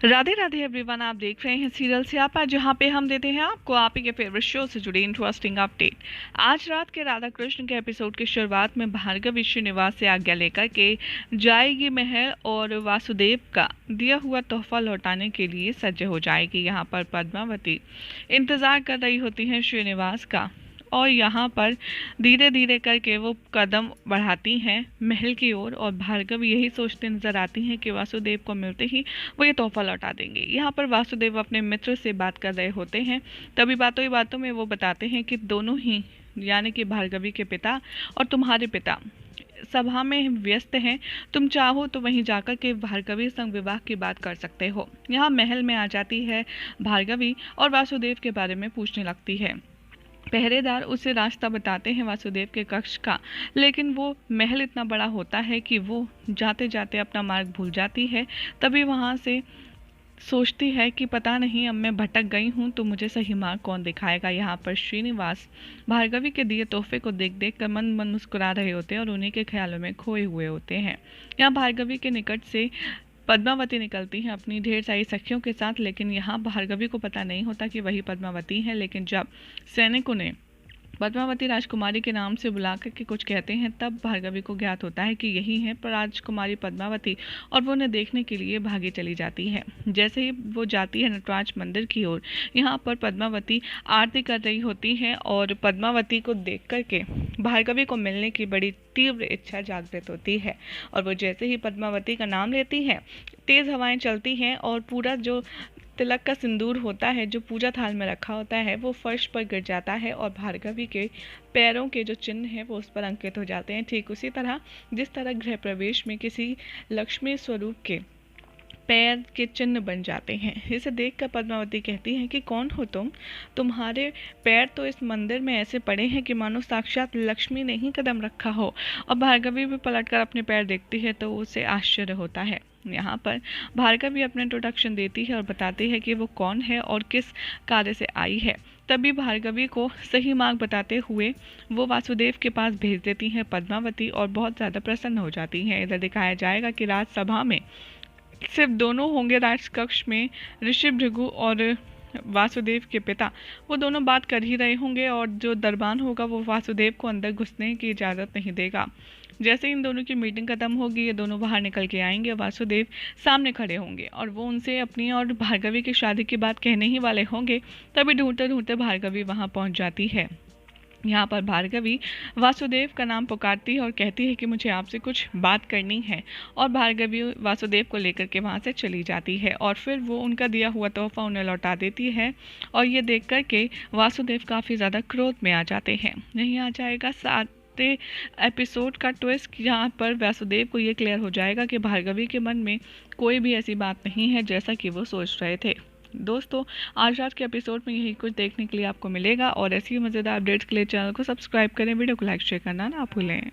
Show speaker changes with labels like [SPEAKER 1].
[SPEAKER 1] Radhe Radhe everyone, आप देख रहे हैं सीरियल स्यापा, जहां पे हम देते हैं आपको आप ही के फेवरेट शो से जुड़ी इंटरेस्टिंग अपडेट। आज रात के राधा कृष्ण के एपिसोड की शुरुआत में भार्गवी श्रीनिवास से आज्ञा लेकर के जाएगी महल और वासुदेव का दिया हुआ तोहफा लौटाने के लिए सज्ज हो जाएगी। यहाँ पर पद्मावती इंतजार कर रही होती है श्रीनिवास का, और यहाँ पर धीरे धीरे करके वो कदम बढ़ाती हैं महल की ओर, और भार्गवी यही सोचते नजर आती हैं कि वासुदेव को मिलते ही वो ये तोहफा लौटा देंगे। यहाँ पर वासुदेव अपने मित्र से बात कर रहे होते हैं, तभी बातों ही बातों में वो बताते हैं कि दोनों ही यानी कि भार्गवी के पिता और तुम्हारे पिता सभा में व्यस्त हैं, तुम चाहो तो वहीं जाकर के भार्गवी संग विवाह की बात कर सकते हो। यहाँ महल में आ जाती है भार्गवी और वासुदेव के बारे में पूछने लगती है। पहरेदार उसे रास्ता बताते हैं वासुदेव के कक्ष का, लेकिन वो महल इतना बड़ा होता है कि वो जाते जाते अपना मार्ग भूल जाती है। तभी वहाँ से सोचती है कि पता नहीं अब मैं भटक गई हूँ तो मुझे सही मार्ग कौन दिखाएगा। यहाँ पर श्रीनिवास भार्गवी के दिए तोहफे को देख देख कर मन मन मुस्कुरा रहे होते हैं और उन्हीं के ख्यालों में खोए हुए होते हैं। यहाँ भार्गवी के निकट से पद्मावती निकलती हैं अपनी ढेर सारी सखियों के साथ, लेकिन यहाँ भार्गवी को पता नहीं होता कि वही पद्मावती है। लेकिन जब सैनिकों ने पद्मावती राजकुमारी के नाम से बुला करके कुछ कहते हैं, तब भार्गवी को ज्ञात होता है कि यही है राजकुमारी पद्मावती, और वो उन्हें देखने के लिए भागी चली जाती है। जैसे ही वो जाती है नटराज मंदिर की ओर, यहाँ पर पद्मावती आरती कर रही होती है, और पद्मावती को देख करके भार्गवी को मिलने की बड़ी तीव्र इच्छा जागृत होती है। और वो जैसे ही पद्मावती का नाम लेती है, तेज हवाएं चलती हैं और पूरा जो तिलक का सिंदूर होता है जो पूजा थाल में रखा होता है वो फर्श पर गिर जाता है, और भार्गवी के पैरों के जो चिन्ह हैं वो उस पर अंकित हो जाते हैं। ठीक उसी तरह जिस तरह गृह प्रवेश में किसी लक्ष्मी स्वरूप के पैर के चिन्ह बन जाते हैं। इसे देखकर पद्मावती कहती है कि कौन हो तुम? तुम्हारे पैर तो इस मंदिर में ऐसे पड़े हैं कि मानो साक्षात लक्ष्मी ने ही कदम रखा हो। और भार्गवी भी पलटकर अपने पैर देखती है तो उसे आश्चर्य होता है। यहाँ पर भार्गवी अपने इंट्रोडक्शन देती है और बताती है कि वो कौन है और किस कार्य से आई है। तभी भार्गवी को सही मार्ग बताते हुए वो वासुदेव के पास भेज देती हैं पद्मावती, और बहुत ज़्यादा प्रसन्न हो जाती हैं। इधर दिखाया जाएगा कि राजसभा में सिर्फ दोनों होंगे राजकक्ष में, ऋषि भृगु और वासुदेव के पिता, वो दोनों बात कर ही रहे होंगे, और जो दरबान होगा वो वासुदेव को अंदर घुसने की इजाज़त नहीं देगा। जैसे इन दोनों की मीटिंग खत्म होगी, ये दोनों बाहर निकल के आएंगे, वासुदेव सामने खड़े होंगे और वो उनसे अपनी और भार्गवी की शादी की बात कहने ही वाले होंगे। तभी ढूंढते ढूंढते भार्गवी वहाँ पहुँच जाती है। यहाँ पर भार्गवी वासुदेव का नाम पुकारती है और कहती है कि मुझे आपसे कुछ बात करनी है, और भार्गवी वासुदेव को लेकर के वहाँ से चली जाती है, और फिर वो उनका दिया हुआ तोहफा उन्हें लौटा देती है। और ये देख कर के वासुदेव काफ़ी ज़्यादा क्रोध में आ जाते हैं। यहीं आ जाएगा एपिसोड का ट्विस्ट, जहाँ पर वासुदेव को ये क्लियर हो जाएगा कि भार्गवी के मन में कोई भी ऐसी बात नहीं है जैसा कि वो सोच रहे थे। दोस्तों, आज रात के एपिसोड में यही कुछ देखने के लिए आपको मिलेगा, और ऐसी मज़ेदार अपडेट्स के लिए चैनल को सब्सक्राइब करें, वीडियो को लाइक शेयर करना ना भूलें।